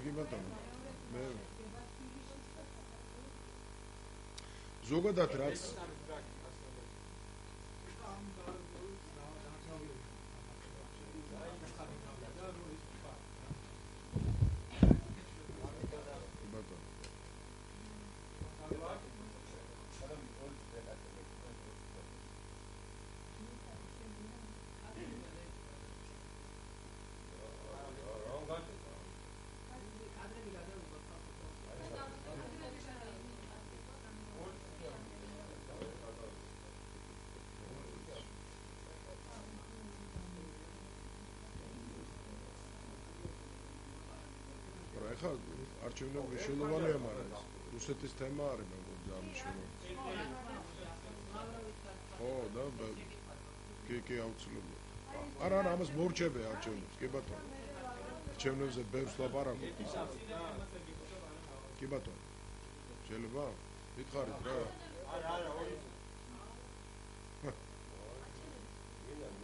კი ბატონო. მე ზოგადად რაც ხა არჩევნები მნიშვნელოვანია, მაგრამ რუსეთის თემა არის მეგობრებო, ამიშოვე. ხო, და კი აუცილებლად. არა, ამას მორჩები არჩევნებს, კი ბატონო. არჩევნებზე ბევრს ლაპარაკობ. კი ბატონო. შეიძლება? მითხარით რა. არა, ორი.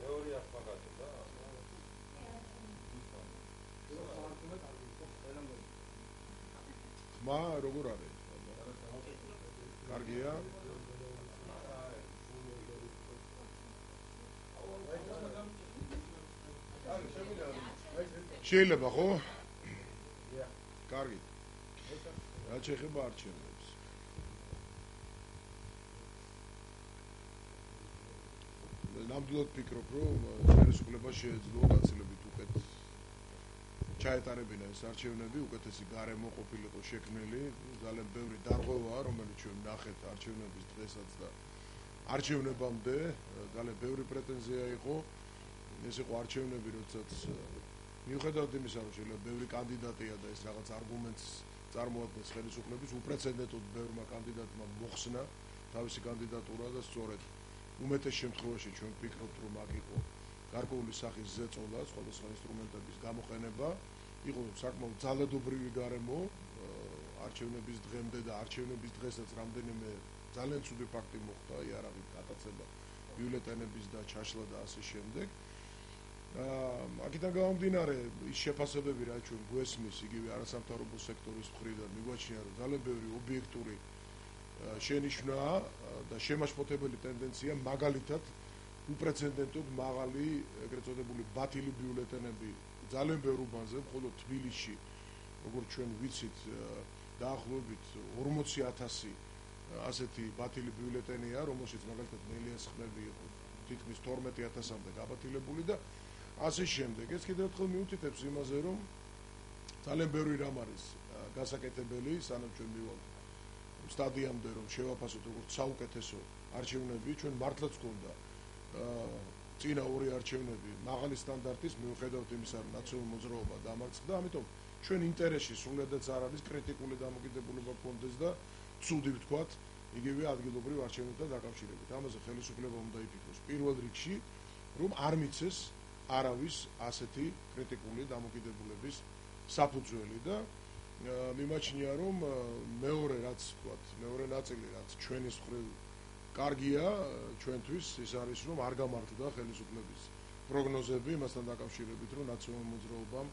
მეორე ახმაგათო და მა როგორ არის? კარგია? შეიძლება ხო? კარგი. რაც ეხება არჩევნებს. ნამდვილად ვფიქრობ, რომ ხელისუფლებას შეეძლო გაცილებით უკეთ ჩაეტარებინა ეს არჩევნები, უკეთესი გარემო ყოფილიყო შექმნილი, ძალიან ბევრი დარღვევაა, რომელიც ჩვენ ნახეთ არჩევნების დღესაც და არჩევნებამდე, ძალიან ბევრი პრეტენზია იყო. ეს იყო არჩევნები, როდესაც მიუხედავად იმისა, რომ შეიძლება ბევრი კანდიდატია და ეს რაღაც არგუმენტს წარმოადგენს ხელისუფლების, უპრეცედენტოდ ბევრმა კანდიდატმა მოხსნა თავისი კანდიდატურა და სწორედ უმეტეს შემთხვევაში ჩვენ ვფიქრობთ, რომ აქ იყო გარკვეული სახის ზეწოლა, სხვადასხვა ინსტრუმენტების გამოყენება, იყო საკმაოდ ძალადობრივი გარემო არჩევნების დღემდე და არჩევნების დღესაც რამდენიმე ძალიან ცუდი ფაქტი მოხდა, იარაღით გატაცება ბიულეტენების და ჩაშლა და ასე შემდეგ. აქედან გამომდინარე, ის შეფასებები, რაც ჩვენ გვესმის იგივე არასამთავრობო სექტორის მხრიდან, მიგვაჩნია, რომ ძალიან ბევრი ობიექტური შენიშვნაა და შემაშფოთებელი ტენდენცია, მაგალითად უპრეცედენტოდ მაღალი ეგრეთ წოდებული ბათილი ბიულეტენები ძალიან ბევრ უბანზე, მხოლოდ თბილისში, როგორც ჩვენ ვიცით, დაახლოებით 40,000 ასეთი ბათილი ბიულეტენია, რომელშიც მაგალითად მელიას ხმები იყო თითქმის 12,000-მდე გაბათილებული და ასე შემდეგ. ეს კიდევ ერთხელ მიუთითებს იმაზე, რომ ძალიან ბევრი რამ არის გასაკეთებელი, სანამ ჩვენ მივავთ სტადიამდე, რომ შევაფასოთ როგორც საუკეთესო არჩევნები, ჩვენ მართლაც გვქონდა წინა ორი არჩევნები მაღალი სტანდარტის, მიუხედავად იმისა, რომ ნაციონალური მოძრაობა დამარცხდა, ამიტომ ჩვენ ინტერესში სულადაც არ არის კრიტიკული დამოკიდებულება გქონდეს და ცუდი ვთქვათ, იგივე ადგილობრივ არჩევნებთან დაკავშირებით. ამაზე ხელისუფლება უნდა იფიქროს პირველ რიგში, რომ არ მიცეს არავის ასეთი კრიტიკული დამოკიდებულების საფუძველი და მიმაჩნია, რომ მეორე რაც ვთქვათ, მეორე ნაწილი რაც ჩვენის მხრივ კარგია ჩვენთვის ის არის, რომ არ გამართლდა ხელისუფლების პროგნოზები იმასთან დაკავშირებით, რომ ნაციონალურ მოძრაობამ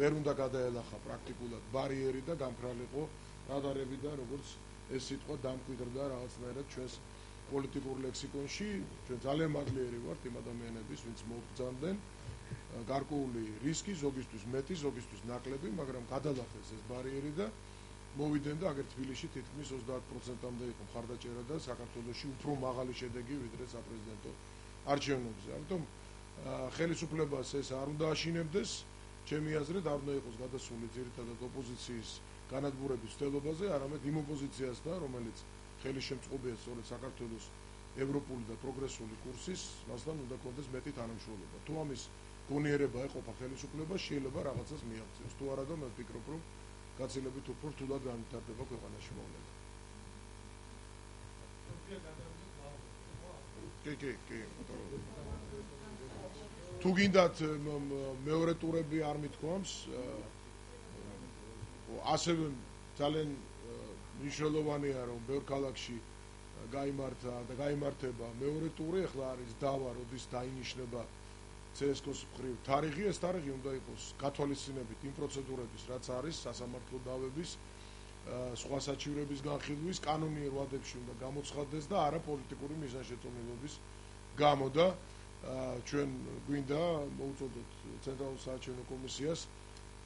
ვერ უნდა გადაელახა პრაქტიკულად ბარიერი და გამქრალიყო რადარები და როგორც ეს სიტყვა დამკვიდრდა რაღაცნაირად ჩვენს პოლიტიკურ ლექსიკონში. ჩვენ ძალიან მადლიერი ვართ იმ ადამიანების, ვინც მოგბრძანდნენ გარკვეული რისკი, ზოგისთვის მეტი, ზოგისთვის ნაკლები, მაგრამ გადალახეს ეს ბარიერი და მოვიდნენ და აგერ თბილისში თითქმის 30%-მდე იყო მხარდაჭერა და საქართველოში უფრო მაღალი შედეგი ვიდრე საპრეზიდენტო არჩევნებზე. ამიტომ ხელისუფლებას ეს არ უნდა აშინებდეს, ჩემი აზრით არ უნდა იყოს გადასული ძირითადად ოპოზიციის განადგურების ცდილობაზე, არამედ იმ ოპოზიციასთან, რომელიც ხელის შემწყობია სწორედ საქართველოს ევროპული და პროგრესული კურსის, მასთან უნდა კონდეს მეტი თანამშრომლობა. თუ ამის გონიერება ეყოფა ხელისუფლებას, შეიძლება რაღაცას მიაღწიოს. თუ არა და მე ვფიქრობ, რომ გაცილებით უფრო რთულად განვითარდება ქვეყანაში მოვლენა. კი. თუ გინდათ მეორე ტურები არ მithქვამს, ასევე ძალიან მნიშვნელოვანია, რომ ბევრ ქალაქში გაიმართა და გაიმართება მეორე ტური, ახლა არის დავა, როდის დაინიშნება CSKO-ს მხრივ თარიღი, ეს თარიღი უნდა იყოს გათვალისწინებით იმ პროცედურების, რაც არის სასამართლო დავების, სხვა საჩივრების განხილვის კანონიერ ვადებში უნდა გამოცხადდეს და არა პოლიტიკური მიზანშეწონილობის გამო და ჩვენ გვინდა მოუწოდოთ ცენტრალურ საარჩევნო კომისიას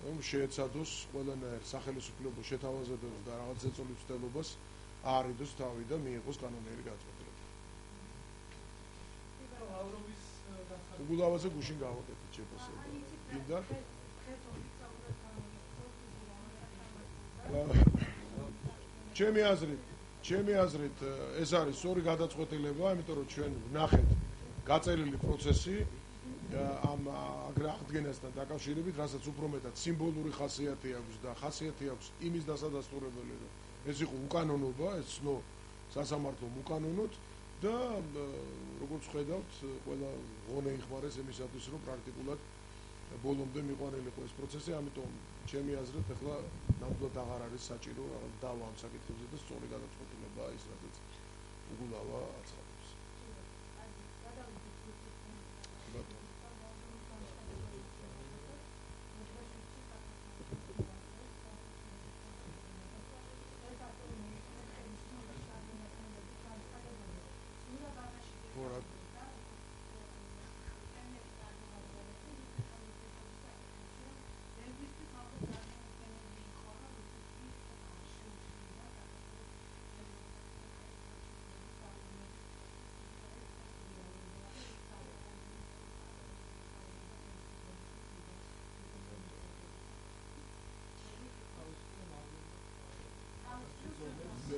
რომ შეეცადოს ყველანაირ სახელმწიფო შეთავაზებებს და რაღაც ზეწოლის ცდელობას აარიდოს თავი და მიიღოს კანონიერი გადაწყვეტილება. უგულავაზე გუშინ გავაკეთეთ შეფასება. გინდა? ჩემი აზრით ეს არის სწორი გადაწყვეტილება, იმიტომ რომ ჩვენ ვნახეთ გაწერილი პროცესი ამ აღდგენასთან დაკავშირებით, რასაც უფრო მეტად სიმბოლური ხასიათი აქვს და ხასიათი აქვს იმის დასადასტურებელი, რომ ეს იყო უკანონობა, ეს ცნო სასამართლომ უკანონოდ და როგორც ხედავთ, ყველა ღონე იხმარეს იმისათვის, რომ პრაქტიკულად ბოლომდე მიყვანილიყო ეს პროცესი, ამიტომ ჩემი აზრით ახლა ნამდვილად აღარ არის საჭირო დავა ამ საკითხებზე და სწორი გადაწყვეტილებაა ის, რადგან უგულავა აცხადებს.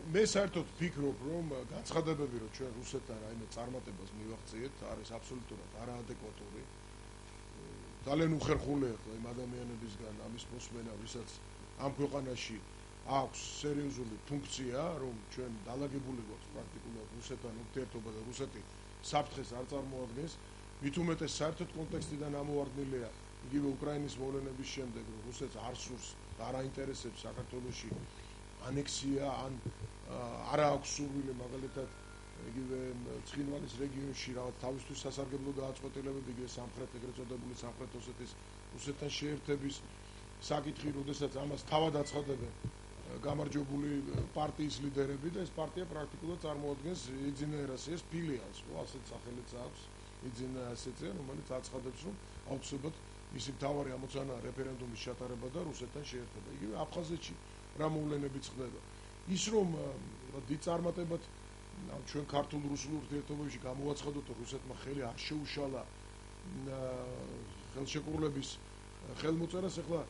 მე საერთოდ ვფიქრობ, რომ განცხადებები, რომ ჩვენ რუსეთთან რაიმე წარმატებას მივაღწიეთ, არის აბსოლუტურად არაადეკვატური. ძალიან უხერხულია ხო იმ ადამიანებისგან ამის მოსმენა, ვისაც ამ ქვეყანაში აქვს სერიოზული ფუნქცია, რომ ჩვენ დალაგებული გვაქვს პრაქტიკულად რუსეთთან ურთიერთობა და რუსეთი საფრთხეს არ წარმოადგენს. მით უმეტეს საერთოდ კონტექსტიდან ამოვარდნილია იგივე უკრაინის მოვლენების შემდეგ, რომ რუსეთს არ სურს და არ აინტერესებს საქართველოში ანექსია ან არა აქვს სურვილი მაგალითად იგივე ცხინვალის რეგიონში რაღაც თავისთვის სასარგებლო გადაწყვეტილებები იგივე სამხრეთ ეგრეთ წოდებული სამხრეთ ოსეთის რუსეთთან შეერთების საკითხი, როდესაც ამას თავად აცხადებენ გამარჯვებული პარტიის ლიდერები და ეს პარტია პრაქტიკულად წარმოადგენს იძინერასიას ფილიალს, ხო, ასეთ სახელიც აქვს იძინერასია, რომელიც აცხადებს, რომ აუცილებლად მისი მთავარი ამოცანაა რეფერენდუმის ჩატარება და რუსეთთან შეერთება. იგივე აფხაზეთში რა მოვლენებიც ხდება. ის რომ დიდ წარმატებად ჩვენ ქართულ-რუსულ ურთიერთობებში გამოაცხადოთ, რომ რუსეთმა ხელი არ შეუშალა ხელშეკრულების ხელმოწერას, ახლა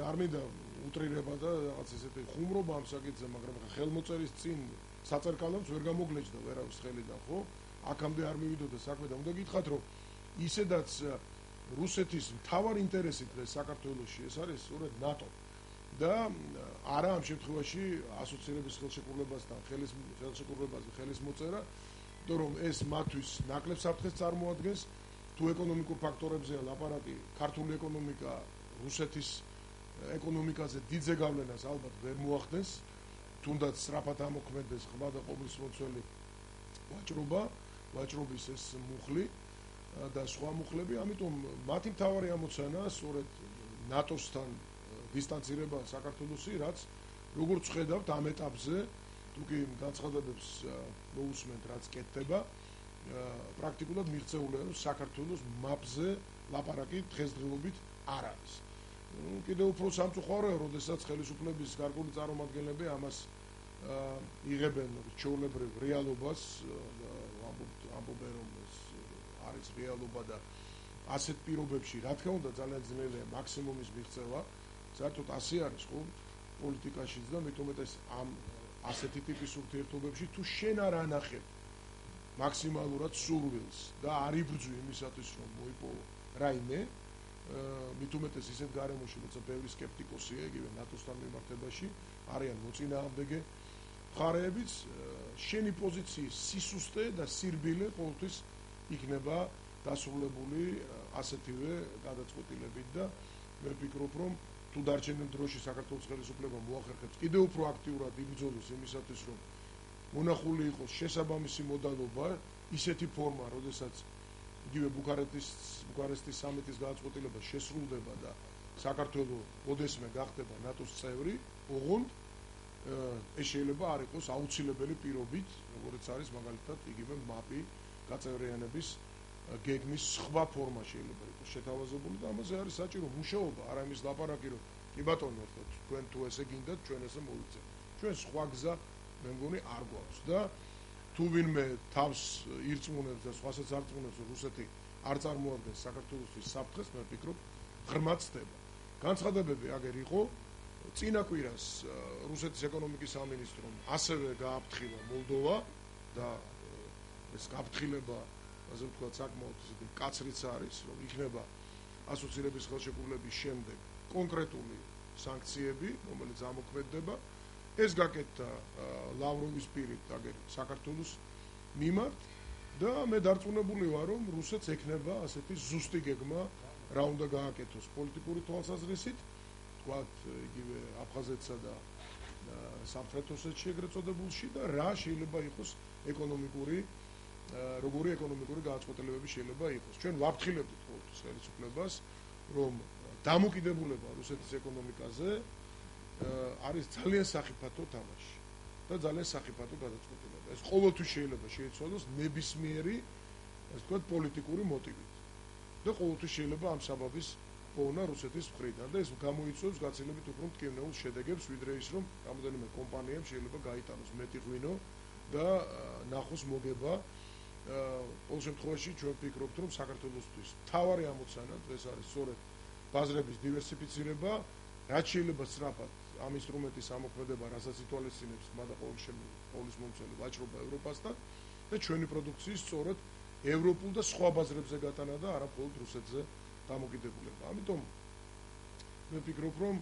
არ მინდა უტრირება და რაღაც ესეთი ხუმრობა ამ საკითხზე, მაგრამ ხელმოწერის წინ საწერკალებს ვერ გამოგლეჯდა ვერავის ხელიდან, ხო? აქამდე არ მივიდოდა საქმე და უნდა გითხრათ, რომ ისედაც რუსეთის მთავარი ინტერესი დღეს საქართველოში ეს არის სწორედ ნატო და არა ამ შემთხვევაში ასოცირების ხელშეკრულებასთან ხელშეკრულებაზე ხელის მოწერა, იმიტომ რომ ეს მათთვის ნაკლებ საფრთხეს წარმოადგენს. თუ ეკონომიკურ ფაქტორებზეა ლაპარაკი, ქართული ეკონომიკა რუსეთის ეკონომიკაზე დიდ ზეგავლენას ალბათ ვერ მოახდენს, თუნდაც სწრაფად ამოქმედდეს ხმა და ყოვლისმომცველი ვაჭრობის ეს მუხლი და სხვა მუხლები, ამიტომ მათი მთავარი ამოცანაა სწორედ ნატოსთან დისტანცირება საქართველოსი, რაც როგორც ხედავთ ამ ეტაპზე, თუ კი განცხადებებს მოусმენთ, რაც კეთდება, პრაქტიკულად მიღწეულია, რომ საქართველოს მაპზე ლაპარაკი დღესდღეობით არ არის. კიდევ უფრო სამწუხაროა, როდესაც ხელისუფლების გარკვეული წარმომადგენლები ამას იღებენ ჩვეულებრივ რეალობას, ამბობენ, რომ ეს არის რეალობა და ასეთ პირობებში, რა თქმა უნდა, ძალიან ძნელია მაქსიმუმის მიღწევა. საერთოდ ასე არის ხო პოლიტიკაშიც და მით უმეტეს ამ ასეთი ტიპის ურთიერთობებში თუ შენ არ ანახებ მაქსიმალურად სურვილს და არ იბრძვი იმისათვის, რომ მოიპოვო რაიმე, მით უმეტეს ისეთ გარემოში, როცა ბევრი სკეპტიკოსია იგივე ნატოსთან მიმართებაში, არიან მოწინააღმდეგე მხარეებიც, შენი პოზიციის სისუსტე და სირბილე ყოველთვის იქნება დასრულებული ასეთივე გადაწყვეტილებით და მე ვფიქრობ, რომ თუ დარჩენილ დროში საქართველოს ხელისუფლება მოახერხებს კიდევ უფრო აქტიურად იბრძოლოს იმისათვის, რომ მონახული იყოს შესაბამისი მოდალობა, ისეთი ფორმა, როდესაც იგივე ბუქარესტის სამიტის გადაწყვეტილება შესრულდება და საქართველოს ოდესმე გახდება ნატოს წევრი, ოღონდ ეს შეიძლება არ იყოს აუცილებელი პირობით, როგორც არის მაგალითად იგივე მაპი გაწევრიანების გეგმის სხვა ფორმა შეიძლება იყოს შეთავაზებული და ამაზე არის საჭირო მუშაობა, არა იმის ლაპარაკი, რომ კი ბატონო, თქვენ თუ ესე გინდათ, ჩვენ ესე მოვიწევთ. ჩვენ სხვა გზა მე მგონი არ გვაქვს და თუ ვინმე თავს ირწმუნებს და სხვასაც არ წმუნებს, რომ რუსეთი არ წარმოადგენს საქართველოსთვის საფრთხეს, მე ვფიქრობ, ღრმად ხდება. განცხადებები აგერ იყო წინა კვირას რუსეთის ეკონომიკის სამინისტრომ ასევე გააფრთხილა მოლდოვა და ეს გაფრთხილება, ასე ვთქვათ, საკმაოდ ისეთი მკაცრიც არის, რომ იქნება ასოცირების ხელშეკრულების შემდეგ კონკრეტული სანქციები, რომელიც ამოქმედდება. ეს გაკეთდა ლავროვის პირით აგერ საქართველოს მიმართ და მე დარწმუნებული ვარ, რომ რუსეთს ექნება ასეთი ზუსტი გეგმა რა უნდა გააკეთოს პოლიტიკური თვალსაზრისით, თქვათ იგივე აფხაზეთსა და სამხრეთ-ოსეთში ეგრეთ წოდებულში და რა შეიძლება იყოს ეკონომიკური როგორი ეკონომიკური გადაწყვეტილებები შეიძლება იყოს. ჩვენ ვაფრთხილებდით ყოველთვის ხელისუფლებას, რომ დამოკიდებულება რუსეთის ეკონომიკაზე არის ძალიან სახიფათო თამაში და ძალიან სახიფათო გადაწყვეტილება. ეს ყოველთვის შეიძლება შეიცვალოს ნებისმიერი, ასე ვთქვათ, პოლიტიკური მოტივით. და ყოველთვის შეიძლება ამ საბაბის პოვნა რუსეთის მხრიდან და ეს გამოიწვევს გაცილებით უფრო მტკივნეულ შედეგებს, ვიდრე ის, რომ რამოდენიმე კომპანიამ შეიძლება გაიტანოს მეტი ღვინო და ნახოს მოგება. ყოველ შემთხვევაში ჩვენ ვფიქრობთ, რომ საქართველოსთვის მთავარი ამოცანა ეს არის სწორედ ბაზრების დივერსიფიცირება, რაც შეიძლება სწრაფად ამ ინსტრუმენტის ამოქმედება, რასაც ითვალისწინებს მოდა ყოვლის მომცველი ვაჭრობა ევროპასთან და ჩვენი პროდუქციის სწორედ ევროპულ და სხვა ბაზრებზე გატანა და არა მხოლოდ რუსეთზე დამოკიდებულება. ამიტომ მე ვფიქრობ, რომ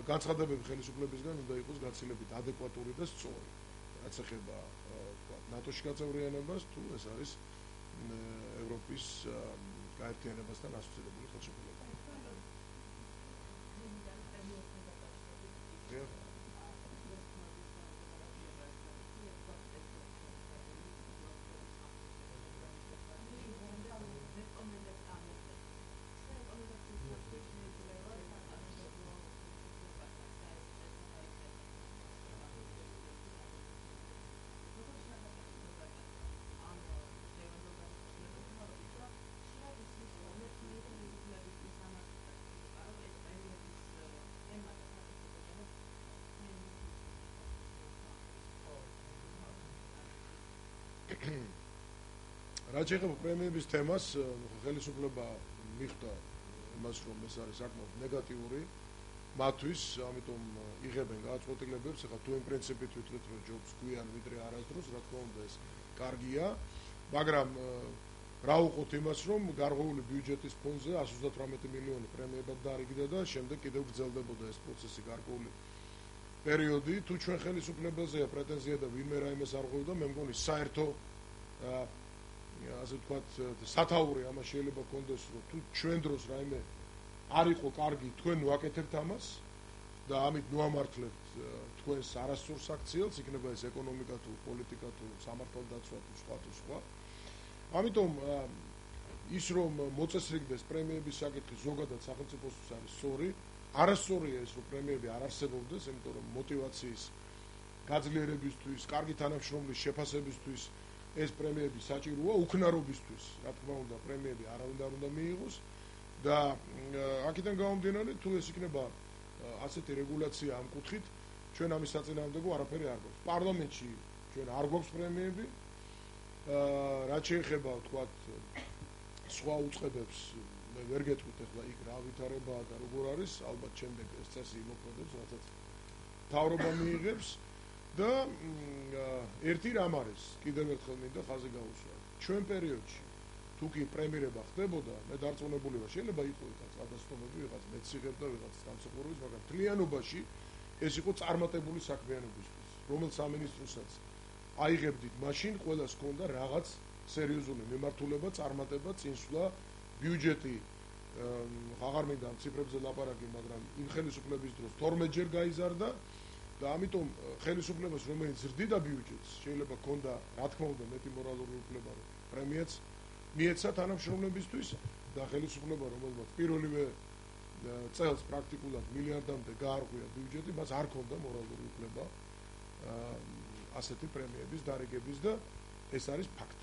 განცხადებები ხელისუფლებისგან უნდა იყოს გაცილებით ადეკვატური და სწორი. რაც ეხება ნატოში გაწევრიანებას, თუ ეს არის ევროპის გაერთიანებასთან ასოცირებული ხელშეკრულება. რაც ეხება პრემიების თემას, ხელისუფლება მიხვდა იმას, რომ ეს არის საკმაოდ ნეგატიური მათთვის, ამიტომ იღებენ გადაწყვეტილებებს. ახლა თუ იმ პრინციპით ვიტყვით, რომ ჯობს გვიან ვიდრე არასდროს, რა თქმა უნდა ეს კარგია, მაგრამ რა უყოთ იმას, რომ გარღვეული ბიუჯეტის ფონდზე 138 მილიონი პრემიებად დაარიგდა და შემდეგ კიდევ გრძელდებოდა ეს პროცესი გარკვეული პერიოდი. თუ ჩვენ ხელისუფლებაზეა პრეტენზია და ვინმე რაიმეს არ ღვევდა, მე მგონი საერთო ასე ვთქვათ, სათაური ამას შეიძლება გქონდეს, რომ თუ ჩვენ დროს რაიმე არ იყო კარგი, თქვენ ვაკეთებთ ამას და ამით ნუამართლებთ თქვენს არასწორს აქციელს, იქნება ეს ეკონომიკა თუ პოლიტიკა თუ სამართალდაცვა თუ სხვა. ამიტომ ის რომ მოწესრიგდეს პრემიების საკითხი ზოგადად სახელმწიფოსთვის არის სწორი, არასწორია ეს რომ პრემიები არ არსებობდეს, იმიტომ რომ мотиваციის გაძლიერებისთვის, კარგი თანამშრომლის შეფასებისთვის ეს პრემიები საჭიროა, უქნარობისთვის, რა თქმა უნდა, პრემიები არავინ უნდა მიიღოს და აქედან გამომდინარე, თუ ეს იქნება ასეთი რეგულაცია ამ კუთხით, ჩვენ ამის საწინააღმდეგო არაფერი არ გვაქვს. პარლამენტში ჩვენ არ გვაქვს პრემიები, რაც შეეხება, ვთქვათ, სხვა უწყებებს, მე ვერ გეტყვით ახლა იქ რა ვითარებაა და როგორ არის, ალბათ შემდეგ ეს წესი იმოქმედებს, რასაც მთავრობა მიიღებს. და ერთი რამ არის, კიდევ ერთხელ მინდა ხაზი გაუსვა. ჩვენ პერიოდში თუ კი პრემიერება ხდებოდა, მე დარწმუნებული ვარ, შეიძლება იყო ვიღაც გადასტომები, ვიღაც მეც იღებდა, ვიღაც სამსახურების, მაგრამ მთლიანობაში ეს იყო წარმატებული საქმიანობისთვის, რომელიც სამინისტროსაც აიღებდით, მაშინ ყველას ჰქონდა რაღაც სერიოზული მიმართულება, წარმატება, წინსვლა, ბიუჯეტი აღარ მინდა ამ ციფრებზე ლაპარაკი, მაგრამ იმ ხელისუფლების დროს 12 ჯერ გაიზარდა და ამიტომ ხელისუფლებას რომელიც ზრდიდა ბიუჯეტს შეიძლება ქონდა რა თქმა უნდა მეტი მორალური უფლება რომ პრემიაც მიეცა თანამშრომლებისთვის და ხელისუფლება, რომელმაც პირველივე წელს პრაქტიკულად მილიარდამდე გაარღვია ბიუჯეტი, მას არ ქონდა მორალური უფლება ასეთი პრემიების დარიგების და ეს არის ფაქტი.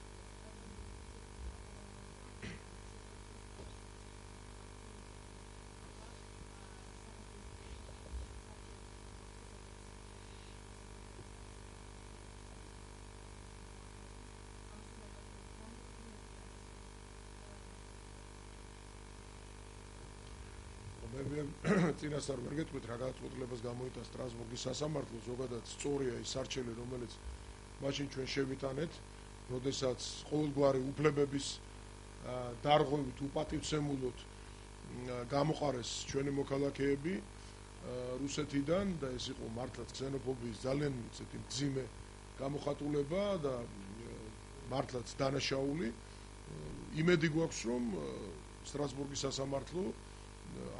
წინასწარ ვერ გეტყვით რა გადაწყვეტილებას გამოიტანს სტრასბურგის სასამართლო, ზოგადად სწორია ის სარჩელი, რომელიც მაშინ ჩვენ შევიტანეთ, როდესაც ყოველგვარი უფლებების დარღვევით უპატივცემულოდ გამოყარეს ჩვენი მოქალაქეები რუსეთიდან და ეს იყო მართლაც ქსენოფობიის ძალიან მძიმე გამოხატულება და მართლაც დანაშაული. იმედი გვაქვს, რომ სტრასბურგის სასამართლო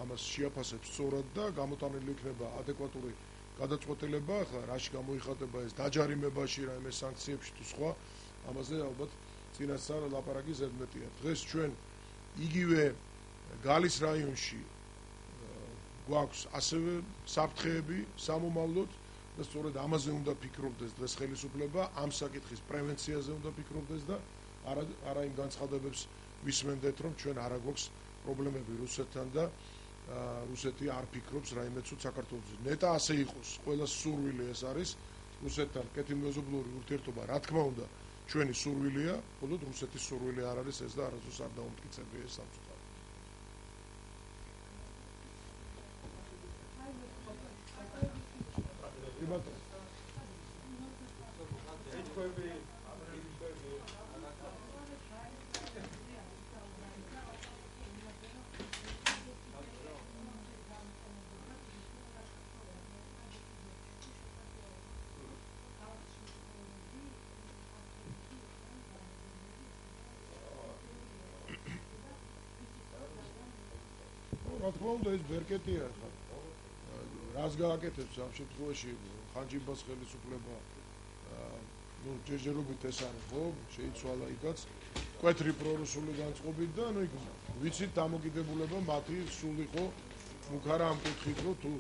ამას შეაფასებს სწორად და გამოტანილი იქნება ადეკვატური გადაწყვეტილება. ახლა რაში გამოიხატება ეს დაჯარიმებაში, რაიმე სანქციებში თუ სხვა, ამაზე ალბათ წინასწარ ლაპარაკი ზედმეტია. დღეს ჩვენ იგივე გალის რაიონში გვაქვს ასევე საფრთხეები სამომავლოდ და სწორედ ამაზე უნდა ფიქრობდეს დღეს ხელისუფლება, ამ საკითხის პრევენციაზე უნდა ფიქრობდეს და არა იმ განცხადებებს ვისმენდეთ, რომ ჩვენ არ გვაქვს პრობლემები რუსეთთან და რუსეთი არ ფიქრობს რაიმე ცუდ საქართველოს. ნეტა ასე იყოს, ყველას სურვილი ეს არის რუსეთთან კეთილმეზობლური ურთიერთობა, რა თქმა უნდა, ჩვენი სურვილია, მხოლოდ რუსეთის სურვილი არ არის ეს და არასდროს არ დაუმტკიცებია ეს სამწუხარო. რა თქმა უნდა ეს ბერკეტია ხა რას გააკეთებს ამ შემთხვევაში ხანჯიბას ხელისუფლება ჯერჯერობით ეს არის ხო შეიცვალა იქაც მკვეთრი პრორუსული განწყობით და იქ ვიცით დამოკიდებულება მათი სულ იყო მუქარა ამ კუთხით რომ თუ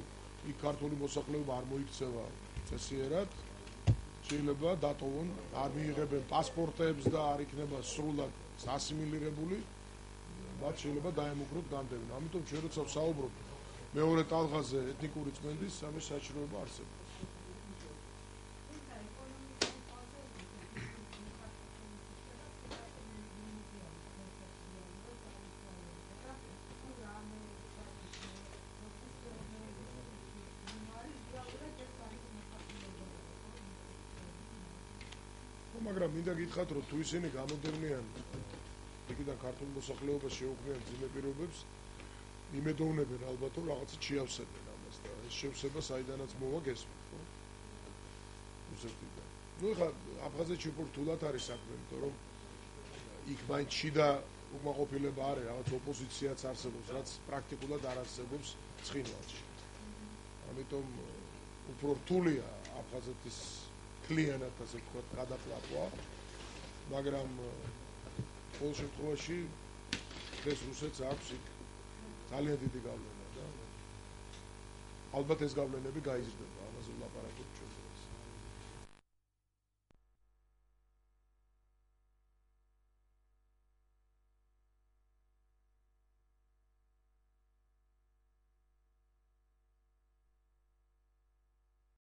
იქ ქართული მოსახლეობა არ მოიქცევა წესიერად შეიძლება დატოვონ არ მიიღებენ პასპორტებს და არ იქნება სრულად ასიმილირებული მათ შეიძლება დაემუქროთ განდევნა. ამიტომ ჩვენ როცა ვსაუბრობ მეორე ტალღაზე ეთნიკური წმენდის ამის საჭიროება არსებობს. მაგრამ მინდა გითხრათ რომ თუ ისინი გამოდევნიან იქიდან ქართულ მოსახლეობას შეუქმნიან ძიმე პირობებს იმედოვნებენ ალბათ რომ რაღაცა შეავსებენ ამას და ეს შევსება საიდანაც მოვა გესმით ხო? რუსეთიდან. ნუ ხა აფხაზეთში უფრო რთულად არის საქმე, იმიტომ რომ იქ მაინც შიდა უკმაყოფილება არის, რაღაც ოპოზიციაც არსებობს, რაც პრაქტიკულად არ არსებობს ცხინვალში. ამიტომ უფრო რთულია აფხაზეთის კლიანად ასე ვთქვათ გადაყლაპვა, მაგრამ ყოველ შემთხვევაში დღეს რუსეთს აქვს იქ ძალიან დიდი გავლენა და ალბათ ეს გავლენები გაიზრდება, ამაზე ვლაპარაკობთ ჩვენ.